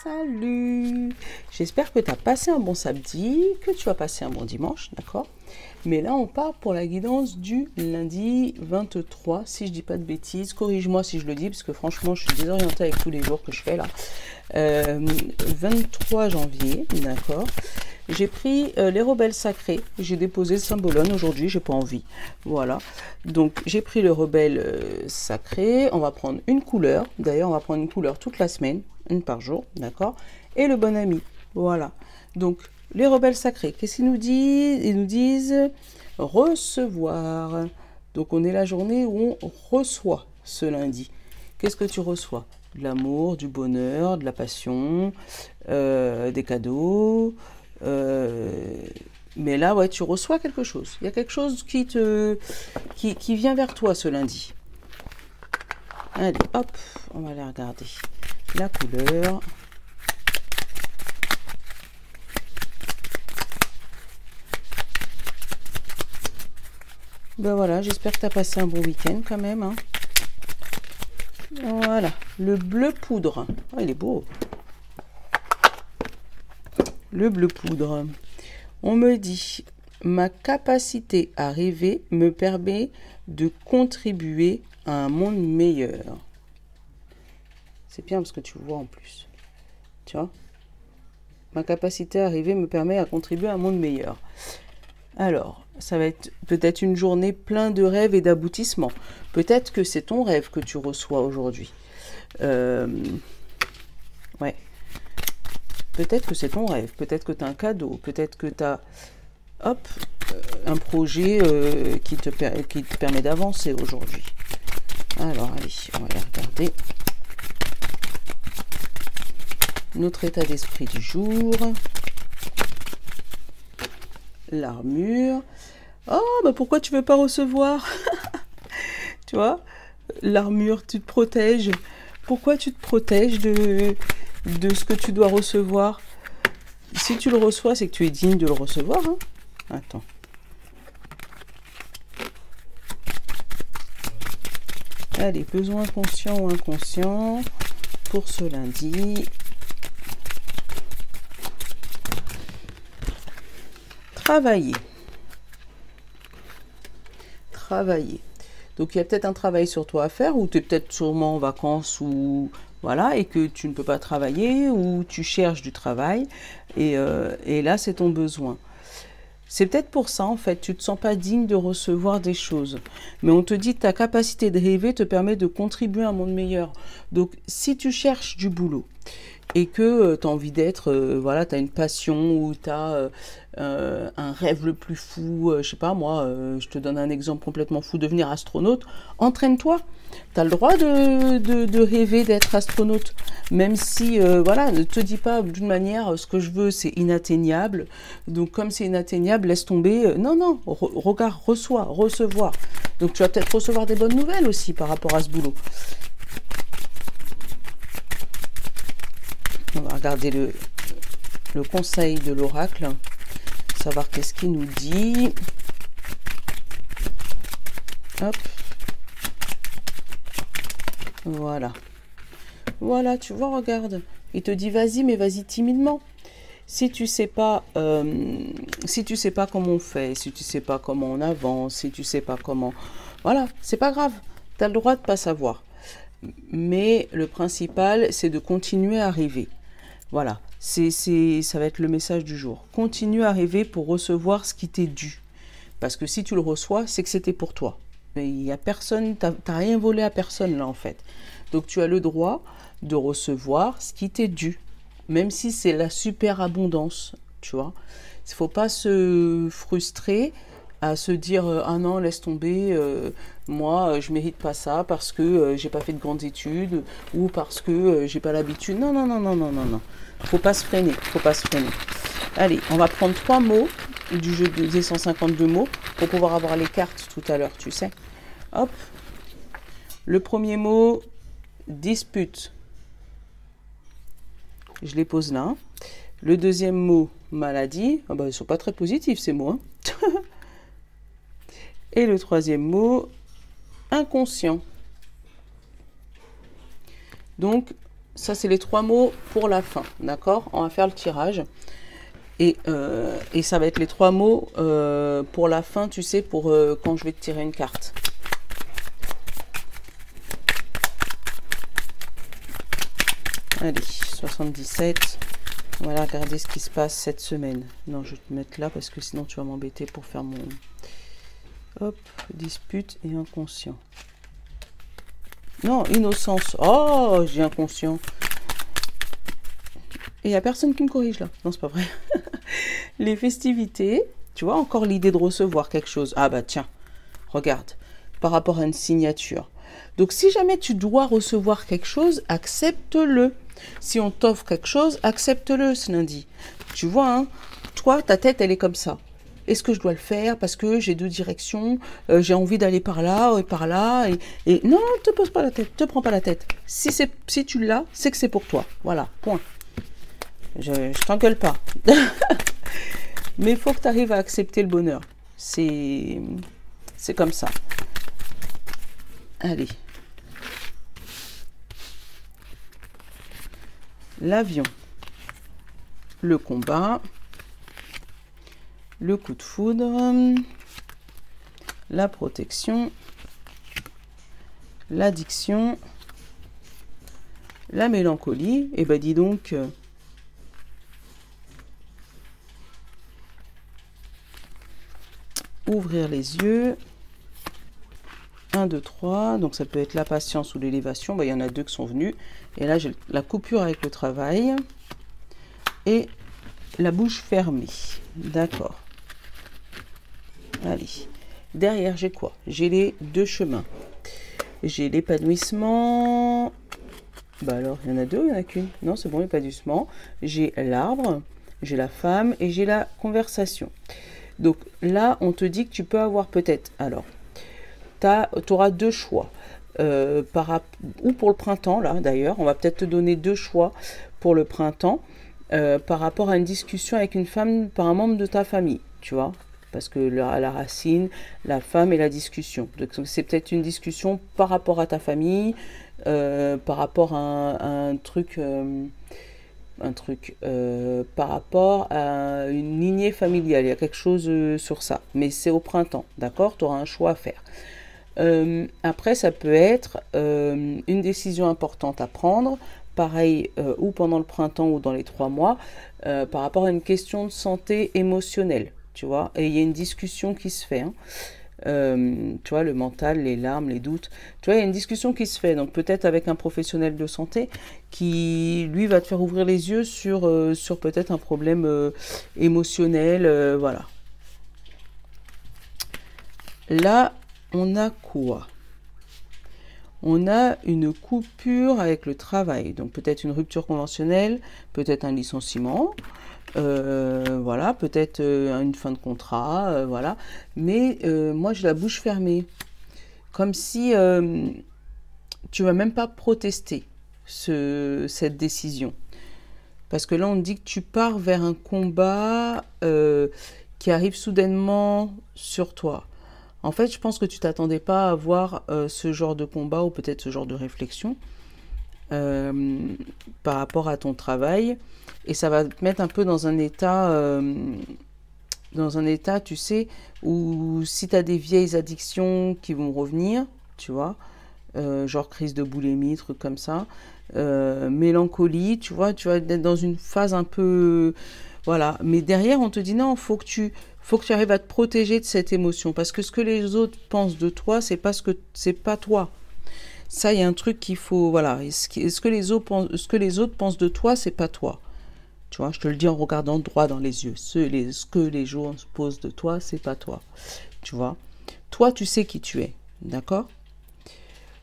Salut! J'espère que tu as passé un bon samedi, que tu as passé un bon dimanche, d'accord? Mais là, on part pour la guidance du lundi 23, si je dis pas de bêtises. Corrige-moi si je le dis, parce que franchement, je suis désorientée avec tous les jours que je fais là. 23 janvier, d'accord? J'ai pris les rebelles sacrés. J'ai déposé le Symbolone aujourd'hui, j'ai pas envie. Voilà. Donc, j'ai pris le rebelle sacré. On va prendre une couleur. D'ailleurs, on va prendre une couleur toute la semaine, une par jour, d'accord? Et le bon ami. Voilà. Donc, les rebelles sacrés, qu'est-ce qu'ils nous disent? Ils nous disent recevoir. Donc, on est la journée où on reçoit ce lundi. Qu'est-ce que tu reçois? De l'amour, du bonheur, de la passion, des cadeaux. Mais là, ouais, tu reçois quelque chose. Il y a quelque chose qui vient vers toi ce lundi. Allez, hop, on va aller regarder la couleur. Ben voilà, j'espère que tu as passé un bon week-end quand même. Hein. Voilà, le bleu poudre. Oh, il est beau. Le bleu poudre. On me dit, ma capacité à rêver me permet de contribuer à un monde meilleur. C'est bien parce que tu vois en plus. Tu vois? Ma capacité à rêver me permet à contribuer à un monde meilleur. Alors, ça va être peut-être une journée pleine de rêves et d'aboutissements. Peut-être que c'est ton rêve que tu reçois aujourd'hui. Ouais. Peut-être que c'est ton rêve. Peut-être que tu as un cadeau. Peut-être que tu as un projet qui te permet d'avancer aujourd'hui. Alors, allez, on va aller regarder notre état d'esprit du jour. L'armure. Oh, bah pourquoi tu veux pas recevoir? Tu vois, l'armure, tu te protèges. Pourquoi tu te protèges de ce que tu dois recevoir? Si tu le reçois, c'est que tu es digne de le recevoir. Hein. Attends. Allez, besoin conscient ou inconscient pour ce lundi. Travailler. Travailler. Donc, il y a peut-être un travail sur toi à faire, ou tu es peut-être sûrement en vacances, ou voilà, et que tu ne peux pas travailler, ou tu cherches du travail, et là, c'est ton besoin. C'est peut-être pour ça, en fait, tu ne te sens pas digne de recevoir des choses. Mais on te dit que ta capacité de rêver te permet de contribuer à un monde meilleur. Donc, si tu cherches du boulot, et que tu as envie d'être, voilà, tu as une passion ou tu as un rêve le plus fou, je sais pas moi, je te donne un exemple complètement fou, devenir astronaute, entraîne-toi. Tu as le droit de rêver d'être astronaute, même si, voilà, ne te dis pas d'une manière, ce que je veux, c'est inatteignable. Donc, comme c'est inatteignable, laisse tomber. Non, non, regarde, recevoir. Donc, tu vas peut-être recevoir des bonnes nouvelles aussi par rapport à ce boulot. On va regarder le conseil de l'oracle, savoir qu'est-ce qu'il nous dit. Hop. Voilà. Voilà, tu vois, regarde. Il te dit vas-y, mais vas-y timidement. Si tu sais pas, comment on fait, si tu sais pas comment on avance, si tu sais pas comment, voilà, c'est pas grave. Tu as le droit de pas savoir. Mais le principal, c'est de continuer à rêver. Voilà, ça va être le message du jour. Continue à rêver pour recevoir ce qui t'est dû. Parce que si tu le reçois, c'est que c'était pour toi. Mais il n'y a personne, tu n'as rien volé à personne là en fait. Donc tu as le droit de recevoir ce qui t'est dû. Même si c'est la super abondance, tu vois. Il ne faut pas se frustrer à se dire ah non, laisse tomber, moi je mérite pas ça parce que j'ai pas fait de grandes études ou parce que j'ai pas l'habitude. Non, non, non, non, non, non, non. Faut pas se freiner, faut pas se freiner. Allez, on va prendre 3 mots du jeu des 152 mots pour pouvoir avoir les cartes tout à l'heure, tu sais. Hop. Le premier mot, dispute. Je les pose là. Le deuxième mot, maladie. Ah bah, ils sont pas très positifs ces mots. Hein. Et le troisième mot, inconscient. Donc, ça c'est les 3 mots pour la fin, d'accord? On va faire le tirage. Et ça va être les 3 mots pour la fin, tu sais, pour quand je vais te tirer une carte. Allez, 77. On va regarder ce qui se passe cette semaine. Non, je vais te mettre là parce que sinon tu vas m'embêter pour faire mon... Hop, dispute et inconscient. Non, innocence. Oh, j'ai inconscient. Et il n'y a personne qui me corrige là. Non, c'est pas vrai. Les festivités, tu vois, encore l'idée de recevoir quelque chose. Ah bah tiens, regarde, par rapport à une signature. Donc si jamais tu dois recevoir quelque chose, accepte-le. Si on t'offre quelque chose, accepte-le ce lundi. Tu vois, hein, toi, ta tête, elle est comme ça. Est-ce que je dois le faire parce que j'ai 2 directions, j'ai envie d'aller par là et par là. Et non, ne te pose pas la tête, te prends pas la tête. Si tu l'as, c'est que c'est pour toi. Voilà, point. Je t'engueule pas. Mais il faut que tu arrives à accepter le bonheur. C'est comme ça. Allez. L'avion. Le combat. Le coup de foudre. La protection. L'addiction. La mélancolie. Et ben dis donc... ouvrir les yeux. 1, 2, 3. Donc ça peut être la patience ou l'élévation. Il y en a 2 qui sont venus. Et là, j'ai la coupure avec le travail. Et la bouche fermée. D'accord. Allez. Derrière, j'ai quoi? J'ai les 2 chemins. J'ai l'épanouissement. Bah alors, il y en a 2 ou il n'y en a qu'une? Non, c'est bon, l'épanouissement. J'ai l'arbre. J'ai la femme. Et j'ai la conversation. Donc là, on te dit que tu peux avoir peut-être, alors, tu auras 2 choix. Ou pour le printemps, là d'ailleurs, on va peut-être te donner 2 choix pour le printemps par rapport à une discussion avec une femme, par un membre de ta famille, tu vois. Parce que la racine, la femme et la discussion. Donc c'est peut-être une discussion par rapport à ta famille, par rapport à un truc... par rapport à une lignée familiale. Il y a quelque chose sur ça. Mais c'est au printemps, d'accord? Tu auras un choix à faire. Après, ça peut être une décision importante à prendre, pareil, ou pendant le printemps ou dans les 3 mois, par rapport à une question de santé émotionnelle, tu vois? Et il y a une discussion qui se fait, hein. Tu vois, le mental, les larmes, les doutes. Tu vois, il y a une discussion qui se fait. Donc peut-être avec un professionnel de santé qui, lui, va te faire ouvrir les yeux sur peut-être un problème émotionnel. Voilà. Là, on a quoi? On a une coupure avec le travail. Donc peut-être une rupture conventionnelle, peut-être un licenciement. Voilà, peut-être une fin de contrat, voilà. Mais moi, j'ai la bouche fermée. Comme si tu ne vas même pas protester cette décision. Parce que là, on dit que tu pars vers un combat qui arrive soudainement sur toi. En fait, je pense que tu t'attendais pas à avoir ce genre de combat ou peut-être ce genre de réflexion par rapport à ton travail. Et ça va te mettre un peu dans un état, tu sais, où si tu as des vieilles addictions qui vont revenir, tu vois, genre crise de boulimie, truc comme ça, mélancolie, tu vois, tu vas être dans une phase un peu... Voilà, mais derrière, on te dit non, faut que tu arrives à te protéger de cette émotion, parce que ce que les autres pensent de toi, c'est pas toi. Ça, il y a un truc qu'il faut... Voilà, ce que les autres pensent de toi, c'est pas toi. Tu vois, je te le dis en regardant droit dans les yeux. Ce que les gens posent de toi, c'est pas toi. Tu vois. Toi, tu sais qui tu es. D'accord?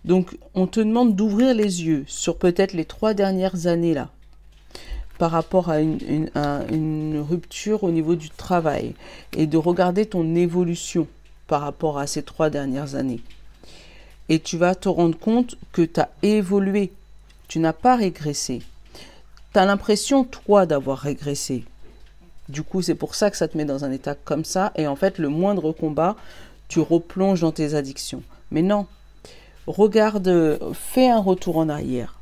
Donc, on te demande d'ouvrir les yeux sur peut-être les 3 dernières années là, par rapport à une rupture au niveau du travail, et de regarder ton évolution par rapport à ces 3 dernières années. Et tu vas te rendre compte que tu as évolué. Tu n'as pas régressé. Tu as l'impression, toi, d'avoir régressé. Du coup, c'est pour ça que ça te met dans un état comme ça. Et en fait, le moindre combat, tu replonges dans tes addictions. Mais non. Regarde, fais un retour en arrière.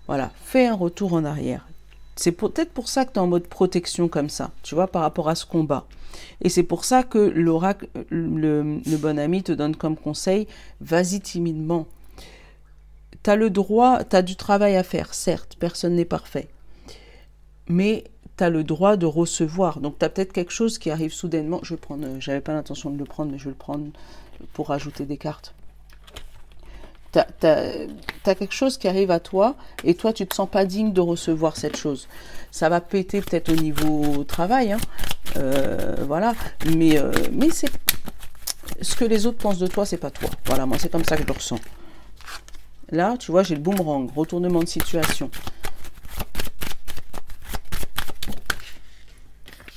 Voilà, fais un retour en arrière. C'est peut-être pour ça que tu es en mode protection comme ça, tu vois, par rapport à ce combat. Et c'est pour ça que l'oracle, le bon ami te donne comme conseil, vas-y timidement. Tu as le droit, tu as du travail à faire, certes, personne n'est parfait. Mais tu as le droit de recevoir. Donc tu as peut-être quelque chose qui arrive soudainement. Je vais prendre, j'avais pas l'intention de le prendre, mais je vais le prendre pour rajouter des cartes. T'as quelque chose qui arrive à toi et toi tu te sens pas digne de recevoir cette chose. Ça va péter peut-être au niveau travail, hein, voilà, mais c'est ce que les autres pensent de toi, c'est pas toi. Voilà, moi c'est comme ça que je le ressens. Là, tu vois, j'ai le boomerang, retournement de situation.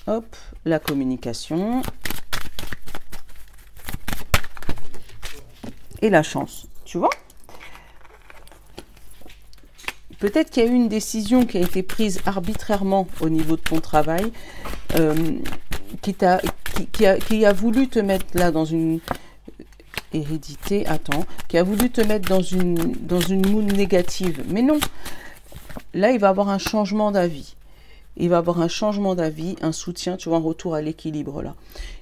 Hop, la communication et la chance, tu vois. Peut-être qu'il y a eu une décision qui a été prise arbitrairement au niveau de ton travail, qui a voulu te mettre là dans une hérédité, qui a voulu te mettre dans une mood négative. Mais non, là, il va avoir un changement d'avis. Il va avoir un changement d'avis, un soutien, tu vois, un retour à l'équilibre là.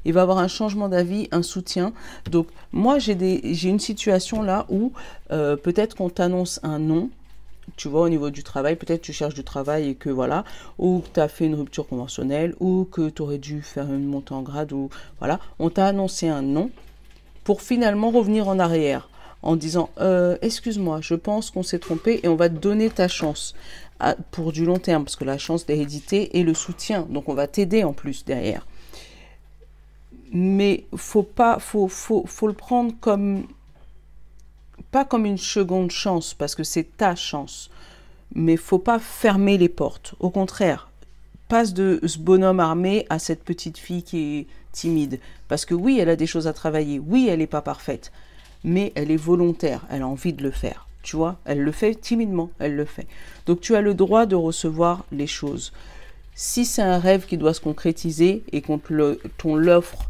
Il va avoir un changement d'avis, un soutien. Donc, moi, j'ai une situation là où peut-être qu'on t'annonce un non. Tu vois, au niveau du travail, peut-être tu cherches du travail et que voilà, ou que tu as fait une rupture conventionnelle, ou que tu aurais dû faire une montée en grade, ou voilà, on t'a annoncé un non pour finalement revenir en arrière en disant excuse-moi, je pense qu'on s'est trompé et on va te donner ta chance pour du long terme, parce que la chance d'hérédité et le soutien, donc on va t'aider en plus derrière. Mais faut le prendre comme pas comme une seconde chance, parce que c'est ta chance. Mais faut pas fermer les portes. Au contraire, passe de ce bonhomme armé à cette petite fille qui est timide. Parce que oui, elle a des choses à travailler. Oui, elle n'est pas parfaite. Mais elle est volontaire. Elle a envie de le faire. Tu vois, elle le fait timidement. Elle le fait. Donc tu as le droit de recevoir les choses. Si c'est un rêve qui doit se concrétiser et qu'on l'offre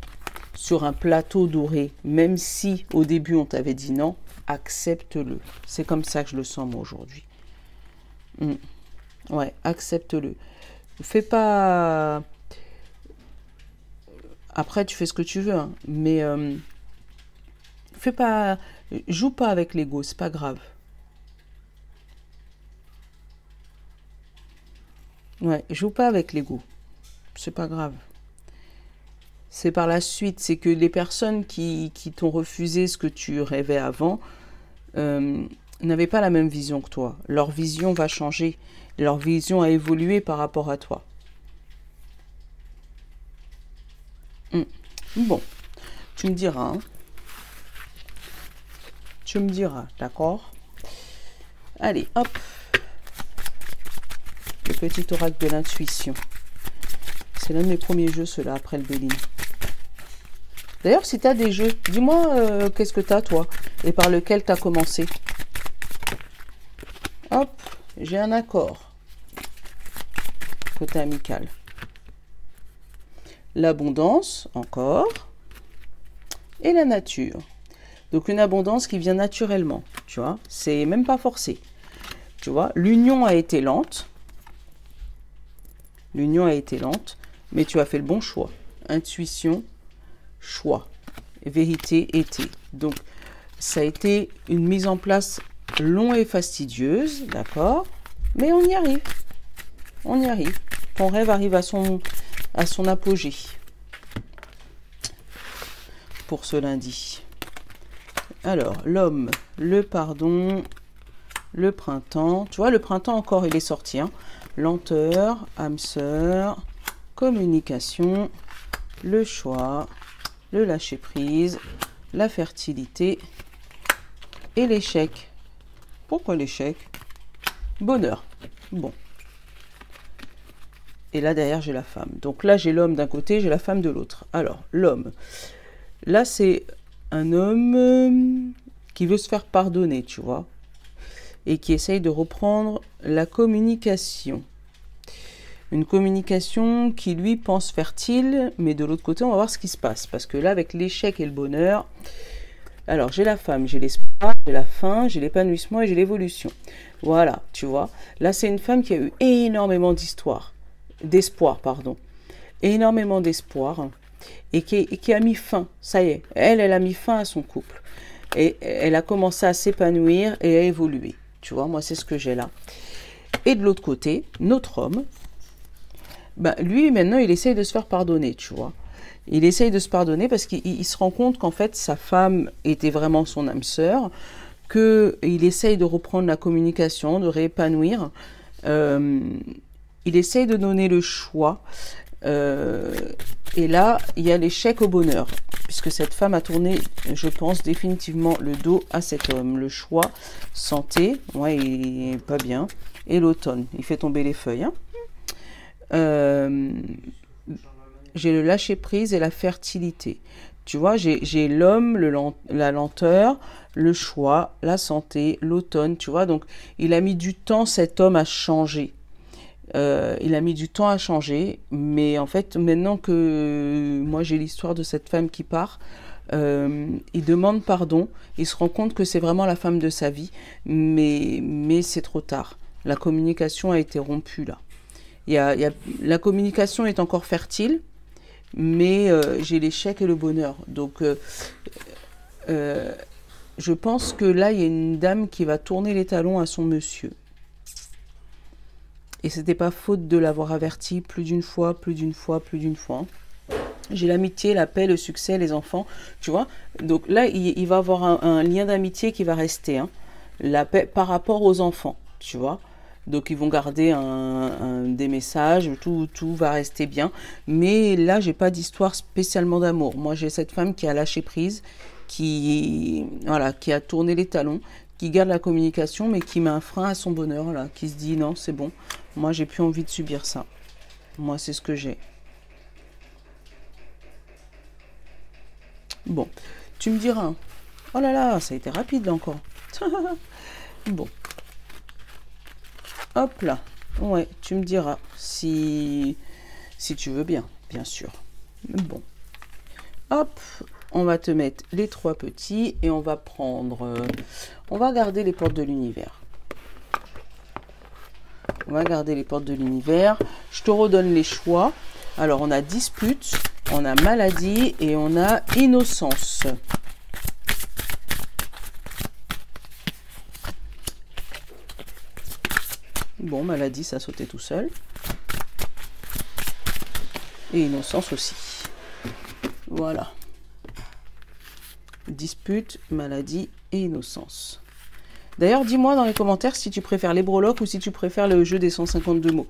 sur un plateau doré, même si au début on t'avait dit non, accepte-le. C'est comme ça que je le sens moi aujourd'hui. Ouais, accepte-le. Fais pas... Après, tu fais ce que tu veux, hein, mais fais pas... Joue pas avec l'ego, c'est pas grave. Ouais, joue pas avec l'ego. C'est pas grave. C'est par la suite, c'est que les personnes qui t'ont refusé ce que tu rêvais avant n'avaient pas la même vision que toi. Leur vision va changer. Leur vision a évolué par rapport à toi. Bon, tu me diras. Hein. Tu me diras, d'accord? Allez, hop. Le petit oracle de l'intuition. C'est l'un de mes premiers jeux, ceux-là, après le Béline. D'ailleurs, si tu as des jeux, dis-moi qu'est-ce que tu as, toi, et par lequel tu as commencé. Hop, j'ai un accord. Côté amical. L'abondance, encore. Et la nature. Donc, une abondance qui vient naturellement, tu vois. C'est même pas forcé. Tu vois, l'union a été lente. L'union a été lente, mais tu as fait le bon choix. Intuition, choix, vérité, été. Donc, ça a été une mise en place longue et fastidieuse, d'accord? Mais on y arrive. On y arrive. Ton rêve arrive à son apogée pour ce lundi. Alors, l'homme, le pardon, le printemps. Tu vois, le printemps encore, il est sorti. Hein. Lenteur, âme sœur, communication, le choix, le lâcher-prise, la fertilité et l'échec. Pourquoi l'échec? Bonheur. Bon. Et là, derrière, j'ai la femme. Donc là, j'ai l'homme d'un côté, j'ai la femme de l'autre. Alors, l'homme. Là, c'est un homme qui veut se faire pardonner, tu vois. Et qui essaye de reprendre la communication. Une communication qui, lui, pense fertile, mais de l'autre côté, on va voir ce qui se passe. Parce que là, avec l'échec et le bonheur, Alors, j'ai la femme, j'ai l'espoir, j'ai la fin, j'ai l'épanouissement et j'ai l'évolution. Voilà, tu vois. Là, c'est une femme qui a eu énormément d'espoir, pardon. Énormément d'espoir et qui a mis fin. Ça y est, elle a mis fin à son couple. Et elle a commencé à s'épanouir et à évoluer. Tu vois, moi, c'est ce que j'ai là. Et de l'autre côté, notre homme, ben, lui, maintenant, il essaye de se faire pardonner, tu vois. Il essaye de se pardonner parce qu'il se rend compte qu'en fait, sa femme était vraiment son âme sœur, qu'il essaye de reprendre la communication, de réépanouir. Il essaye de donner le choix. Et là, il y a l'échec au bonheur, puisque cette femme a tourné, je pense, définitivement le dos à cet homme. Le choix, santé, ouais, il est pas bien, et l'automne, il fait tomber les feuilles. Hein. J'ai le lâcher-prise et la fertilité. Tu vois, j'ai l'homme, la lenteur, le choix, la santé, l'automne, tu vois. Donc, il a mis du temps, cet homme, à changer. Il a mis du temps à changer, mais en fait, maintenant que moi j'ai l'histoire de cette femme qui part, il demande pardon, il se rend compte que c'est vraiment la femme de sa vie, mais c'est trop tard. La communication a été rompue là. La communication est encore fertile, mais j'ai l'échec et le bonheur. Donc, je pense que là, il y a une dame qui va tourner les talons à son monsieur. Et c'était pas faute de l'avoir averti plus d'une fois. J'ai l'amitié, la paix, le succès, les enfants, tu vois. Donc là, il va avoir un lien d'amitié qui va rester. Hein. La paix par rapport aux enfants, tu vois. Donc ils vont garder des messages, tout va rester bien. Mais là, j'ai pas d'histoire spécialement d'amour. Moi, j'ai cette femme qui a lâché prise, qui a tourné les talons, qui garde la communication, mais qui met un frein à son bonheur, là, qui se dit non, c'est bon. Moi, j'ai plus envie de subir ça. Moi, c'est ce que j'ai. Bon, tu me diras. Oh là là, ça a été rapide là encore. Bon. Hop là. Ouais, tu me diras si tu veux bien sûr. Bon. Hop, on va te mettre les 3 petits et on va prendre... on va garder les portes de l'univers. On va garder les portes de l'univers. Je te redonne les choix. Alors, on a dispute, on a maladie et on a innocence. Bon, maladie, ça sautait tout seul. Et innocence aussi. Voilà. Dispute, maladie et innocence. D'ailleurs, dis-moi dans les commentaires si tu préfères les breloques ou si tu préfères le jeu des 152 mots.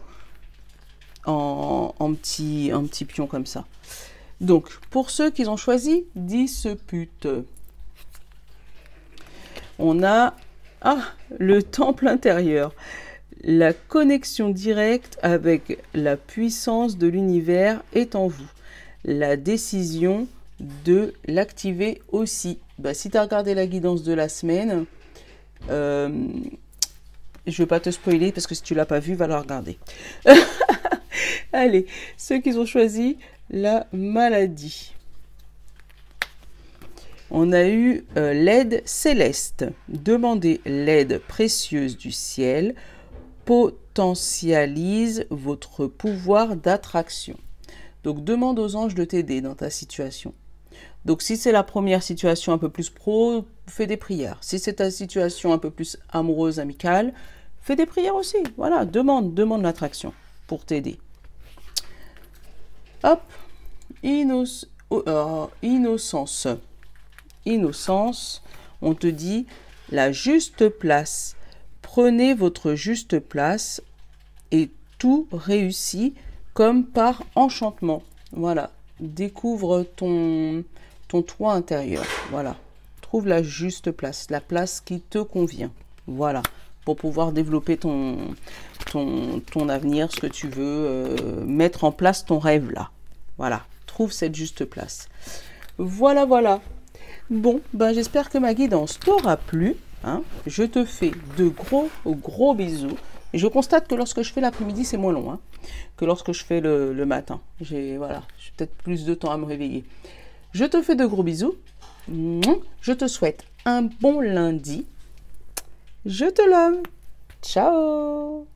En petit pion comme ça. Donc, pour ceux qui ont choisi dispute, on a le temple intérieur. La connexion directe avec la puissance de l'univers est en vous. La décision de l'activer aussi. Bah, si tu as regardé la guidance de la semaine, je ne vais pas te spoiler parce que si tu l'as pas vu, va la regarder. Allez, ceux qui ont choisi la maladie. On a eu l'aide céleste. Demandez l'aide précieuse du ciel. Potentialise votre pouvoir d'attraction. Donc, demande aux anges de t'aider dans ta situation. Donc, si c'est la première situation un peu plus pro, fais des prières. Si c'est ta situation un peu plus amoureuse, amicale, fais des prières aussi. Voilà, demande l'attraction pour t'aider. Hop, innocence. Innocence, on te dit la juste place. Prenez votre juste place et tout réussit comme par enchantement. Voilà, découvre ton toit intérieur. Voilà, trouve la juste place, la place qui te convient. Voilà, pour pouvoir développer ton avenir, ce que tu veux, mettre en place ton rêve là. Voilà, trouve cette juste place. Voilà, voilà. Bon, ben j'espère que ma guidance t'aura plu. Hein. Je te fais de gros bisous. Et je constate que lorsque je fais l'après-midi, c'est moins long que lorsque je fais le matin. J'ai peut-être plus de temps à me réveiller. Je te fais de gros bisous. Je te souhaite un bon lundi. Je te l'aime. Ciao.